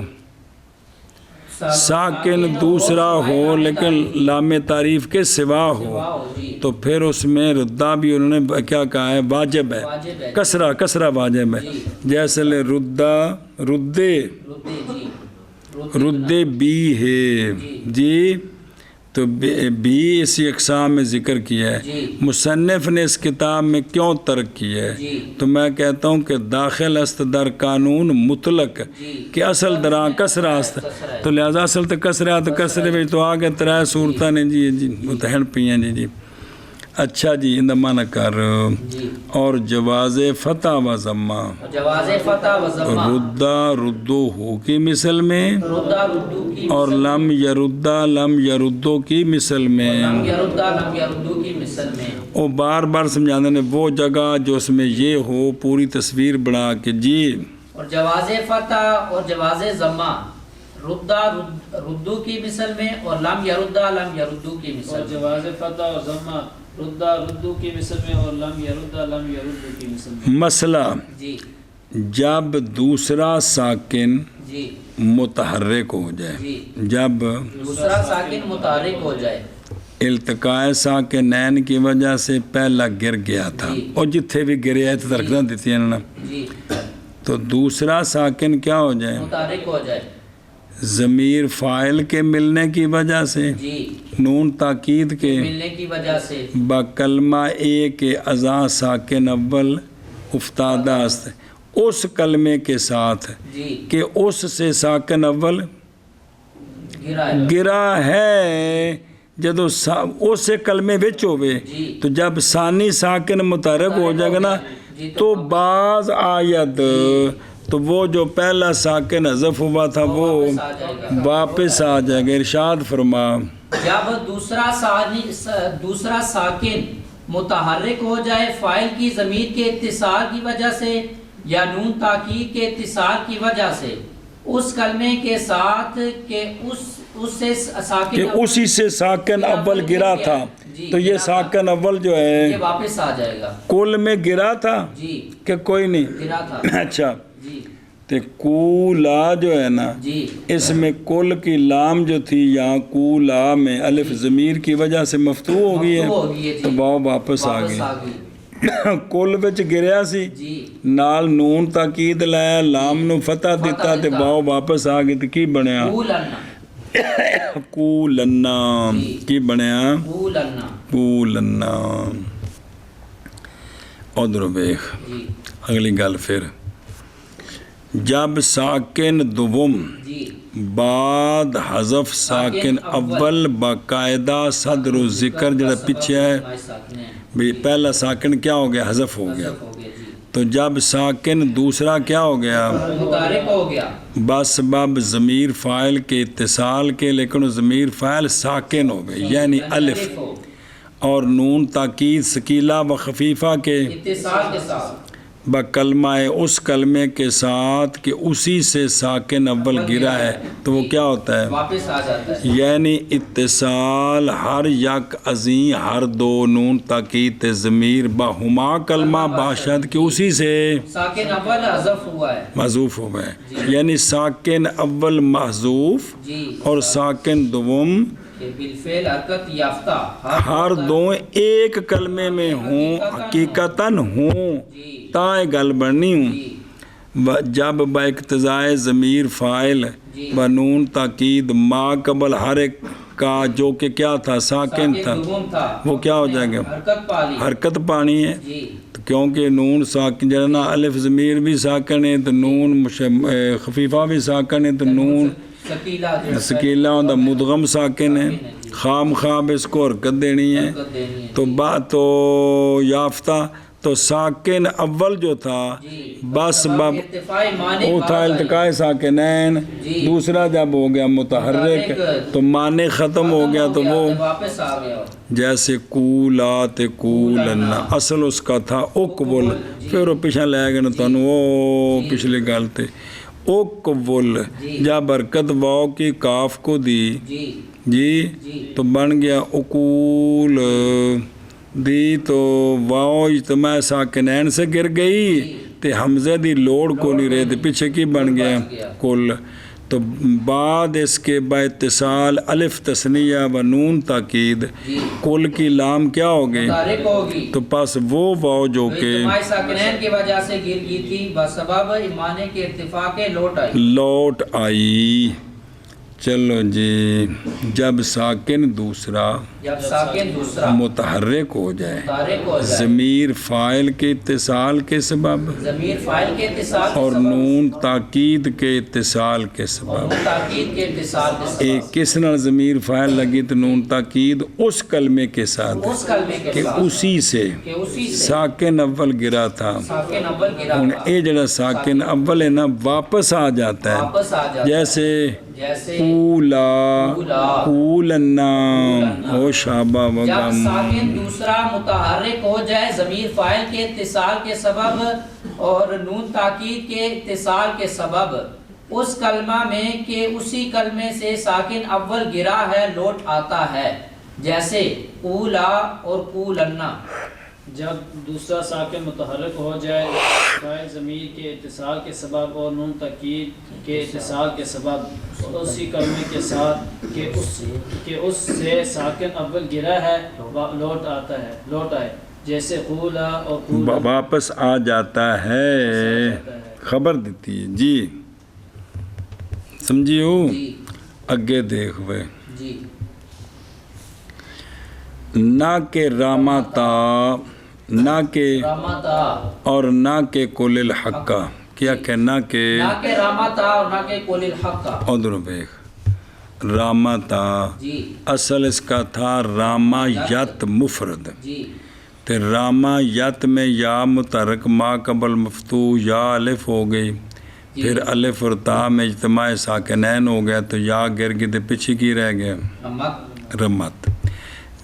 ساکن دوسرا ہو لیکن لام تعریف کے سوا ہو جی تو پھر اس میں ردہ بھی انہوں نے کیا کہا ہے واجب ہے واجب ہے کسرہ واجب ہے جیسے لے ردہ ردے ردے جی ردے بی ہے جی تو بی اسی اقسام میں ذکر کیا ہے جی مصنف نے اس کتاب میں کیوں ترک کیا ہے جی تو میں کہتا ہوں کہ داخل است در قانون مطلق جی کہ اصل دراں کسرہ است تو لہذا اصل تو کسرہ تو کسرے میں تو آگے ترائے صورتہ نے جی جی متحن پی ہیں جی اچھا جی اندمانہ کر جی اور جواز فتح و ضمہ جواز فتح و ضمہ ردہ ردو ہو کی مثل میں ردہ ردو کی اور لم یردہ لم یردو کی مثل میں لم یردہ لم یردو کی مثل میں وہ بار بار سمجھانے نے وہ جگہ جو اس میں یہ ہو پوری تصویر بنا کے جی اور جواز فتح اور جواز ضمہ ردہ ردو کی مثل میں اور لم یردہ لم یردو کی مثل اور میں جواز فتح اور ضمہ ردہ ردو کی مثل میں اور لم یردہ لم یردو کی مثل میں مسئلہ جی جب دوسرا ساکن جی متحرک ہو جائے جی جب دوسرا ساکن متحرک ہو جائے التقاء ساکنین کی وجہ سے پہلا گر گیا تھا اور جتھے بھی گرے ہے تو ترکنا دیتی ہیں نا جی تو دوسرا ساکن کیا ہو جائے متحرک ہو جائے ضمیر فاعل کے ملنے کی وجہ سے جی نون تاکید کے ملنے کی وجہ سے با کلمہ اے کے ازاں ساکن اول افتادہ است اس کلمے کے ساتھ جی کہ اس سے ساکن اول گرا ہے گرا ہے جدو اس سے کلمے وچ ہوئے جی تو جب ثانی ساکن متحرک ہو جائے گا نا تو بعض آیت تو وہ جو پہلا ساکن حذف ہوا تھا وہ واپس آ جائے گا ارشاد فرما جب دوسرا ساکن متحرک ہو جائے فاعل کی ضمیر کے اتصال کی وجہ سے یا نون تاکید کے اتصال کی وجہ سے اس کلمے کے ساتھ کہ اس سے ساکن کہ اسی سے ساکن اول گرا تھا تو یہ ساکن اول جو ہے یہ واپس آ جائے گا کل میں گرا تھا جی کہ کوئی نہیں گرا تھا اچھا جی تو کولا جو ہے نا جی اس میں کل کی لام جو تھی یہاں کولا میں الف ضمیر کی وجہ سے مفتوح ہو گئی ہے تو واو واپس آ گئی کل وچ گریا سی جی نال نون تاکید لایا لام نو فتح دیتا تے واو واپس آ گئی تو کی بنیا کولنا کی بنیا قولنا کولنا. ادھر ویخ جی اگلی گل پھر جب ساکن دوم جی بعد حذف ساکن اول باقاعدہ صدر و ذکر جڑا پیچھے ہے بھی پہلا ساکن کیا ہو گیا حذف ہو گیا ہو گیا جی تو جب ساکن دوسرا کیا ہو گیا متحرک ہو گیا بسبب ضمیر فاعل کے اتصال کے لیکن ضمیر فاعل ساکن ہو گئے یعنی الف ہو اور نون تاکید ثقیلہ و خفیفہ کے اتصال کے ساتھ بکلمہ اس کلمے کے ساتھ کہ اسی سے ساکن اول گرا ہے تو وہ کیا ہوتا ہے واپس آ جاتا ہے یعنی اتصال ہر یک ازیں ہر دو نون تاکید ضمیر بہما کلمہ باشد کہ اسی سے ساکن اول حذف ہوا ہے محذوف ہو گئے یعنی ساکن اول محذوف جی اور ساکن دوم کہ بالفعل حرکت یافتہ ہر دو ایک کلمے میں ہوں حقیقتاً ہوں جی تائیں گل بننی ہوں جی جب با اقتضائے ضمیر فاعل جی و نون تاکید ما قبل ہر ایک کا جو کہ کیا تھا ساکن تھا دوم تھا وہ کیا ہو جائے گا حرکت پالی حرکت پانی ہے جی تو کیونکہ نون ساکن جنا الف ضمیر بھی ساکن ہے تو نون خفیفہ بھی ساکن ہے تو نون ثقیلہ جو ثقیلہ ہوتا مدغم ساکن ہے خام خواب اس کو حرکت دینی ہے حرکت دینی ہے تو تو یافتہ تو ساکن اول جو تھا بس بب ارتفاعی معنی وہ تھا التقاء ساکنین دوسرا جب ہو گیا متحرک تو معنی ختم ہو گیا تو وہ واپس آ گیا جیسے کولات کولنا اصل اس کا تھا اقبل پھر وہ پیچھے لے گئے نا تنو وہ پچھلی گل تھے اقبل جب برکت واؤ کی کاف کو دی جی جی تو بن گیا اقول دی تو واؤ اجتماع ساکنین سے گر گئی تے حمزہ دی لوڑ کو نہیں رہے تے پیچھے کی بن گیا کل تو بعد اس کے با اتصال الف تثنیہ و نون تاکید کل کی لام کیا ہو گئی متحرک ہوگی تو پس وہ واؤ جو کہ اجتماعی ساکنین کی وجہ سے گر گئی تھی بسبب ایمانے کے ارتفاع کے لوٹ آئی چلو جی جب ساکن دوسرا جب ساکن دوسرا متحرک ہو جائے متحرک ہو جائے ضمیر فاعل کے اتصال کے سبب ضمیر فاعل کے اتصال کے اور سبب نون تاکید کے اتصال کے اور سبب نون تاکید کے اتصال کے سبب ایک کس نال ضمیر فاعل لگی تو نون تاکید اس کلمے کے ساتھ اس کلمے کے کہ ساتھ اسی سے کہ اسی سے ساکن اول گرا تھا ساکن اول گرا ہن تھا اے جڑا ساکن اول ہے نا واپس آ جاتا ہے واپس آ جاتا ہے جیسے جیسے کولا کولنا او شابہ جب وغم ساکن دوسرا متحرک ہو جائے ضمیر فاعل کے اتصال کے سبب اور نون تاکید کے اتصال کے سبب اس کلمہ میں کہ اسی کلمے سے ساکن اول گرا ہے لوٹ آتا ہے جیسے اولا اور کولنا جب دوسرا ساکن متحرک ہو جائے فاعل ضمیر کے اتصال کے سبب اور نون تاکید کے اتصال کے سبب اسی کلمے کے ساتھ کہ اس سے ساکن اول گرا ہے لوٹ آئے جیسے قولا اور قولا واپس آ جاتا ہے خبر دیتی ہے جی سمجھی ہو جی اگے دیکھ وے جی نہ کہ رامتا نہ کہ رامتا اور نہ کہ کل الحق کا کیا کہنا کہ نہ کہ رامتا اور نہ کہ کل الحق کا ادھر بیک رامتا جی اصل اس کا تھا راما یت مفرد جی تے راما یت میں یا متحرک ما قبل مفتوح یا الف ہو گئی پھر الف اور تا میں اجتماع ساکنین ہو گیا تو یا گر گئی تے پیچھے کی رہ گیا رمت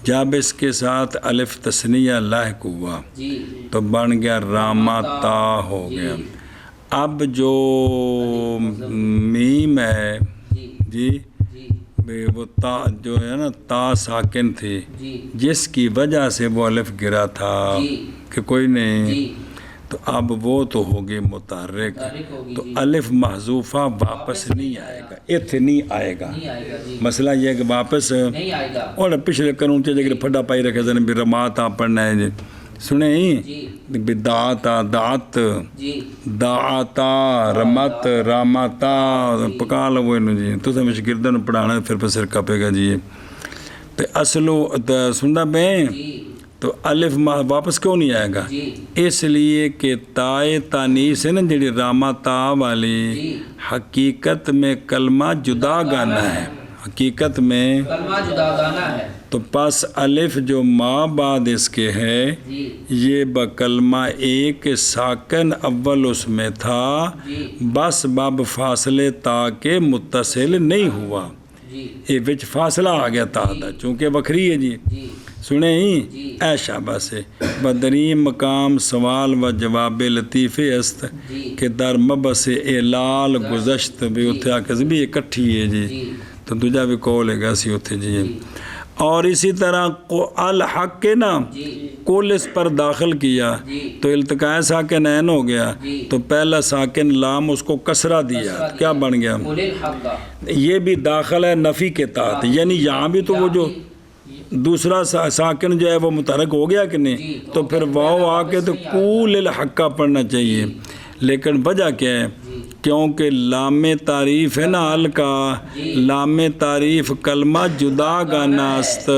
جب اس کے ساتھ الف تثنیہ لاحق ہوا جی تو بن گیا رامتا ہو گیا اب جو میم ہے جی وہ تا جو ہے نا تا ساکن تھی جس کی وجہ سے وہ الف گرا تھا کہ کوئی نہیں تو اب وہ تو ہوگی متحرک تو الف محذوفہ واپس نہیں آئے گا اتنے نہیں آئے گا مسئلہ یہ ہے کہ واپس اور پچھلے قانون چاہیے کہ پھڈا پائی رکھے جانے بھی رمات آپ پڑھنا ہے سنیں جی بدعتا دعت جی دعتا رمت رامتا پکا لو جی تو ہمیں شاگردوں پڑھانا پھر سرکہ پے گا جی تو اصلو سننا پہ جی تو الف واپس کیوں نہیں آئے گا؟ جی اس لیے کہ تائے تانیس ہے نا جڑی راما تا والی جی حقیقت میں کلمہ جدا گانا ہے، حقیقت میں کلمہ جدا گانا ہے تو پس الف جو ما بعد اس کے ہے جی یہ بکلمہ ایک ساکن اول اس میں تھا جی بس باب فاصلے تا کے متصل نہیں ہوا، جی یہ وچ فاصلہ آ گیا تا دا چونکہ بکری ہے جی جی سنیں ہی جی اے شاباش ہے بدریم مقام سوال و جواب لطیف است جی کہ در مبس اعلال گزشت بھی اتھے آکے بھی اکٹھی ہے جی جی تو دوجہ بھی کول ہے گا سی اتھے جی اور اسی طرح الحق کے نا جی کل اس پر داخل کیا جی تو التقاء ساکن عین ہو گیا جی تو پہلا ساکن لام اس کو کسرہ دیا کیا بن گیا؟ قل الحق کا یہ بھی داخل ہے نفی کے تحت، یعنی یہاں بھی تو وہ جو دوسرا ساکن جو ہے وہ متحرک ہو گیا کہ نہیں تو پھر واو آ کے تو قول الحق پڑھنا چاہیے، لیکن وجہ کیا ہے؟ کیونکہ لام تعریف ہے نا ال کا لام تعریف کلمہ جدا گانا است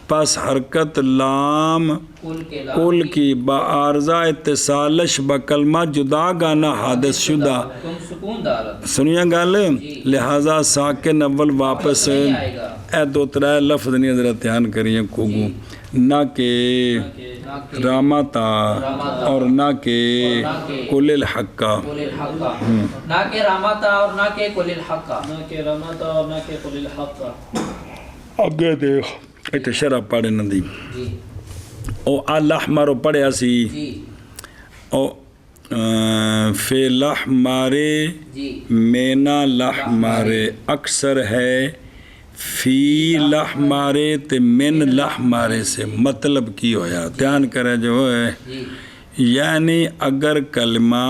پس حرکت لام کل کی بعارضہ اتصالش بکلمہ جدا گانا حادث شدہ تم سکون دارت سنیا گل لہذا ساکن اول واپس آئے گا اے دو ترائے لفظ نہیں ذرا دھیان کریے کوگو نہ کہ رامتا اور نہ کہ کل الحق کا قل الحق کا نہ کہ رامتا اور نہ کہ قل الحق کا نہ کہ رمتا اور نہ کہ قل الحق کا اگے دیکھ ایتے شرح پڑھے نہ دی جی او الاحمر پڑھیا سی جی او فی لحمارے جی مینا لحمارے اکثر ہے فی لحمارے تے من لحمارے سے مطلب کی ہویا دھیان کرے جو ہے جی یعنی اگر کلمہ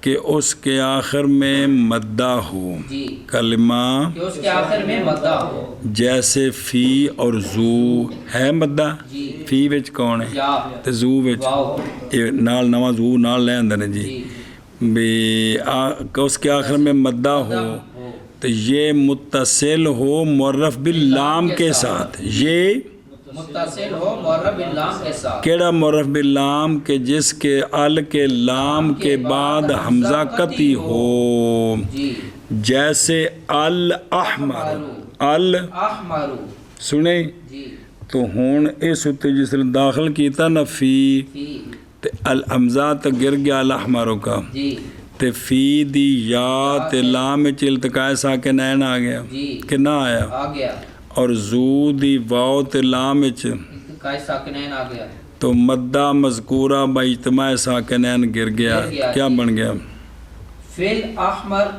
کہ اس کے آخر میں مدہ ہو جی کلمہ کہ اس کے آخر میں مدہ ہو جیسے فی اور زو ہے مدہ جی فی وچ کون ہے یا تے زو وچ واو یہ نال نواں زو نال لے اندر ہے جی جی بھی کہ اس کے آخر میں مدہ ہو تو یہ متصل ہو معرف باللام کے ساتھ، یہ متصل ہو معرب باللام کے ساتھ کیڑا معرف باللام کے جس کے ال کے لام کے بعد حمزہ قطعی ہو جی جیسے الاحمر احمر سنیں جی تو ہون اس اتے جس نے داخل کیتا نا فی فی تے الحمزہ تا گر گیا الاحمروں کا جی تے فی دی یا تے لام چ التقاء ساکن عین آ گیا جی کہ نہ آیا آ گیا اور زو دی واو تے لام چ کائی ساکنین آ گیا تو مدہ مذکورہ با اجتماع ساکنین گر گیا کیا بن گیا؟ فی الاحمر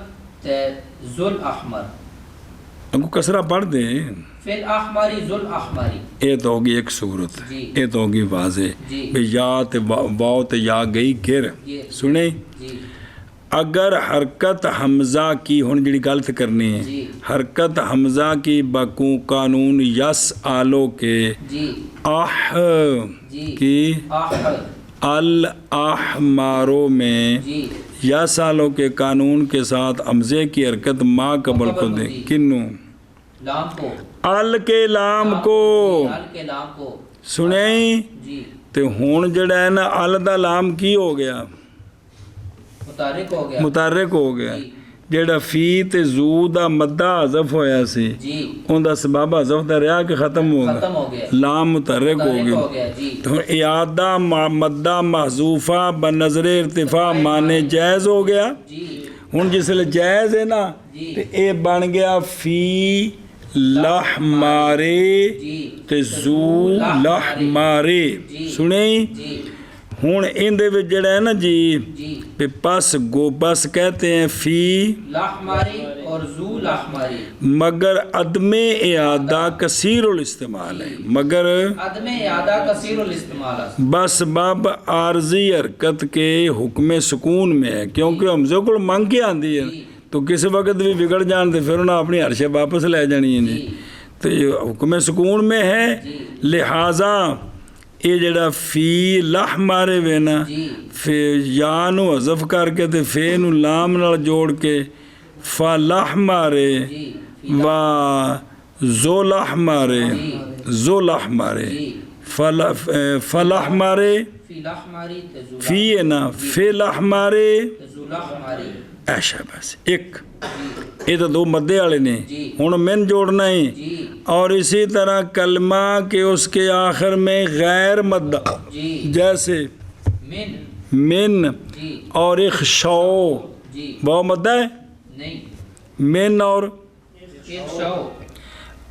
تے ذل احمر انکو کسرہ پڑھ دے فی الاحمری ذل احمری یہ تو ہوگی ایک صورت جی یہ تو ہوگی واضح جی بھی یا تے واو تے یا گئی گر یہ سنیں جی اگر حرکت حمزہ کی ہون جڑی غلط کرنی ہے جی حرکت حمزہ کی بکو قانون یس آلو کے جی آہ جی کی احمر الاحماروں میں جی یس آلو کے قانون کے ساتھ حمزے کی حرکت ما قبل کو دے کنو لام کو ال کے لام کو ال کے لام کو سنیں جی تے ہون جڑا ہے نا ال دا لام کی ہو گیا متحرک ہو گیا متحرک ہو گیا جی جیڑا فی تے زو دا مدہ حذف ہویا سی جی ان دا سبب حذف دا رہا کہ ختم ہو گیا ختم ہو گیا لام متحرک ہو متحرک گیا ہو گیا جی تو اعادہ مدہ محذوفہ بنظر ارتفاع معنی جائز ہو گیا جی ہن جس لئے جائز ہے نا جی تے اے بن گیا فی لحمارے جی تے زو لحمارے جی سنیں جی ہن ان دے وچ جڑا ہے نا جی جی پہ پس گو بس کہتے ہیں فی لحماری اور ذو لحماری مگر عدم اعادہ کثیر الاستعمال ہے مگر عدم اعادہ کثیر الاستعمال ہے بس باب عارضی حرکت کے حکم سکون میں ہے کیونکہ حمزے کو منگ کے آندی ہے تو کسی وقت بھی بگڑ جان دے پھر انہیں اپنی عرشے واپس لے جانی ہے جی تو یہ حکم سکون میں ہے لہٰذا یہ جڑا فی لح مارے وے نا جی فی یا نو حذف کر کے تے فے نو لام نال جوڑ کے فلح مارے جی و زو لح مارے زو لح مارے جی فلح مارے فی لح ماری فی ہے نا فی لح مارے تزولح ماری ایشا بس ایک یہ تو دو مدے والے نے جی ہوں من جوڑنا ہے جی اور اسی طرح کلمہ کے اس کے آخر میں غیر مدہ جی جیسے من من جی اور اخشو جی وہ مدہ ہے نہیں من اور ایک شو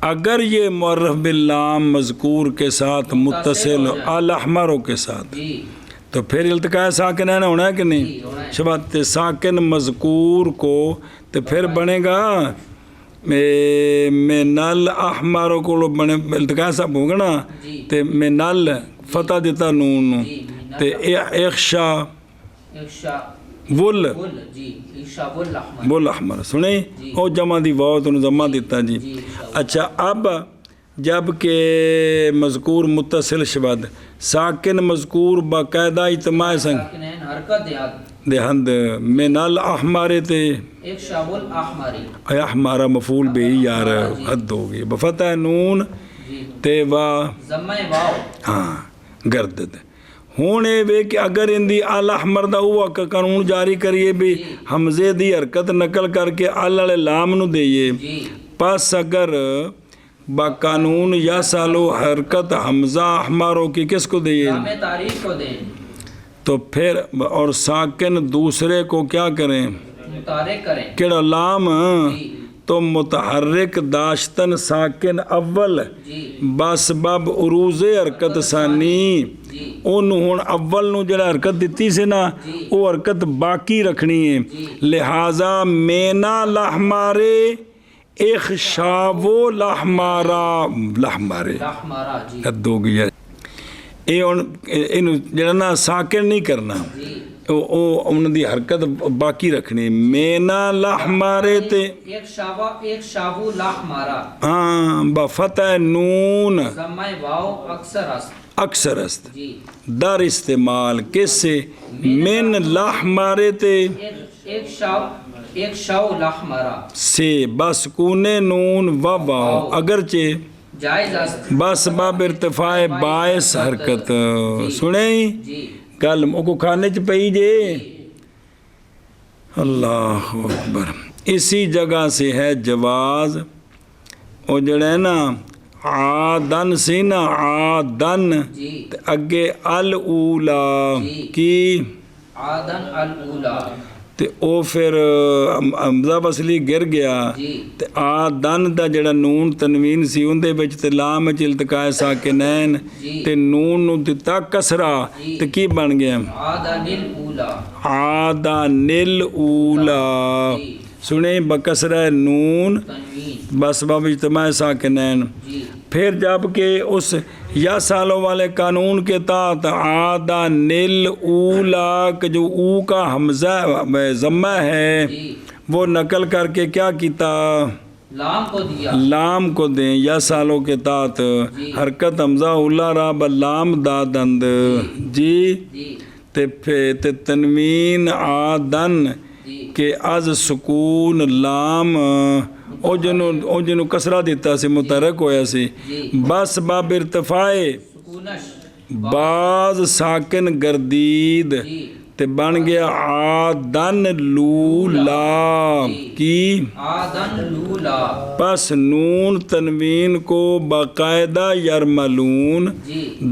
اگر یہ معرف باللام مذکور کے ساتھ متصل الاحمروں کے ساتھ جی تو پھر التقاء ساکن ہے نا ہونا ہے کہ نہیں جی ہونا ہے شبات ساکن مذکور کو تو پھر بنے گا من الاحمروں کو بنے التقاء صاحب ہوگا نا جی تو من فتح دیتا نون نو جی تو اخشا ایک شا ول بل جی ایک شا بل احمد بول احمر سنیں جی او جمع دی واو تو جمع دیتا جی جی اچھا اب جب کہ مذکور متصل شبد ساکن مذکور باقاعدہ اجتماع سنگ ساکنین حرکت دیاد دہند من الاحمر تے ایک شا بل احمری اے احمارا مفعول بھی یار حد ہوگی بفتح نون جی تے وا زمہ واو ہاں گردد ہوں اے وے کہ اگر ان دی الاحمر دا ہوا قانون جاری کریے بھی حمزے دی حرکت نقل کر کے والے لام نو دئیے جی پس اگر با قانون یا سالو حرکت حمزہ احمروں کی کس کو دئیے لام تعریف کو دیں تو پھر اور ساکن دوسرے کو کیا کریں متحرک کریں کیڑا لام جی تو متحرک داشتن ساکن اول جی بسبب عروض حرکت ثانی جی انہوں ہون اول نو جڑا حرکت دیتی سے نا وہ حرکت باقی رکھنی ہے لہٰذا مینا لحمارے اخشاو لحمارا لحمارے لحمارا جی حد ہو گئی ہے یہ انہوں جڑا نا ساکن نہیں کرنا جی انہوں دی حرکت باقی رکھنی مینا لحمارے تے ایک شابو لحمارا ہاں بفتح نون زمہ واو اکثر است اکثر است جی در استعمال کس سے من لحمارے تے ایک شاو لحمارا سے بسکون نون و واو اگرچہ جائز است بس باب ارتفاع باعث حرکت سنیں جی گل کو کھانے چ پئی جے اللہ اکبر اسی جگہ سے ہے جواز وہ جڑا ہے نا عادن سے نا عادن جی اگے الاولا کی عادن الاولا تے او پھر حمزہ وصلی گر گیا جی تے آدن دا جڑا نون تنوین سی اندے وچ تے لام وچ التقاء ساکنین تے نون نو دتا کسرا تے کی بن گیا عادن الاولا عادن الاولا سنیں بکسرہ نون تنوین بس باب اجتماع ساکنین جی پھر جب کہ اس یا سالوں والے قانون کے تحت عادہ نیل اولا کہ جو او کا حمزہ ضمہ ہے وہ نقل کر کے کیا کیتا لام کو دیا لام کو دیں یا سالوں کے تحت حرکت حمزہ اولا را بلام دادند جی تے تنوین عادن کہ از سکون لام او جنو کسرہ دیتا سے متحرک ہویا سی بس باب ارتفاع سکونش بعض ساکن گردید تے بن گیا عادن لولا کی عادن لولا پس نون تنوین کو باقاعدہ یرملون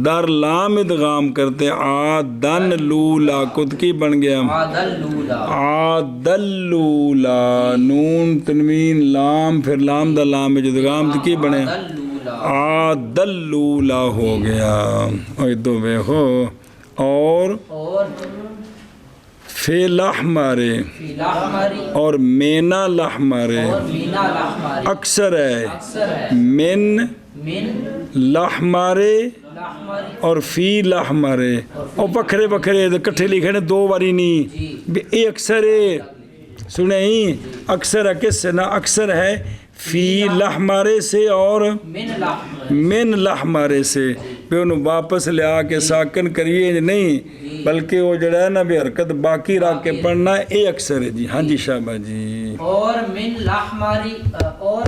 در لام ادغام کرتے عادن لولا کد کی بن گیا عادن لولا عادن لولا نون تنوین لام پھر لام دا لام ادغام کی بنے عادن لولا عادن لولا ہو گیا اوہ دو بے ہو اور فی لحمارے فی لحماری اور مینا لحمارے اور مینا لحماری اکثر ہے اکثر ہے من من لحمارے لحماری اور فی لحمارے اور بکھرے بکھرے کٹھے لکھے نے دو باری نہیں یہ اکثر ہے سنیں اکثر ہے کس سے نا اکثر ہے فی لحمارے سے اور من لحماری من لحمارے سے پھر انہوں واپس لیا کے ساکن کریے نہیں بلکہ وہ جڑا ہے نا بھی حرکت باقی رکھ کے پڑھنا ہے یہ اکثر ہے جی ہاں جی شابہ جی اور من لحماری اور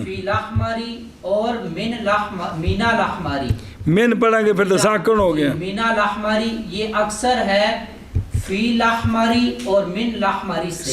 فی لحماری اور مینا لحماری مین پڑھیں گے پھر تو ساکن ہو گیا مینا لحماری یہ اکثر ہے فی لحماری اور من لحماری سے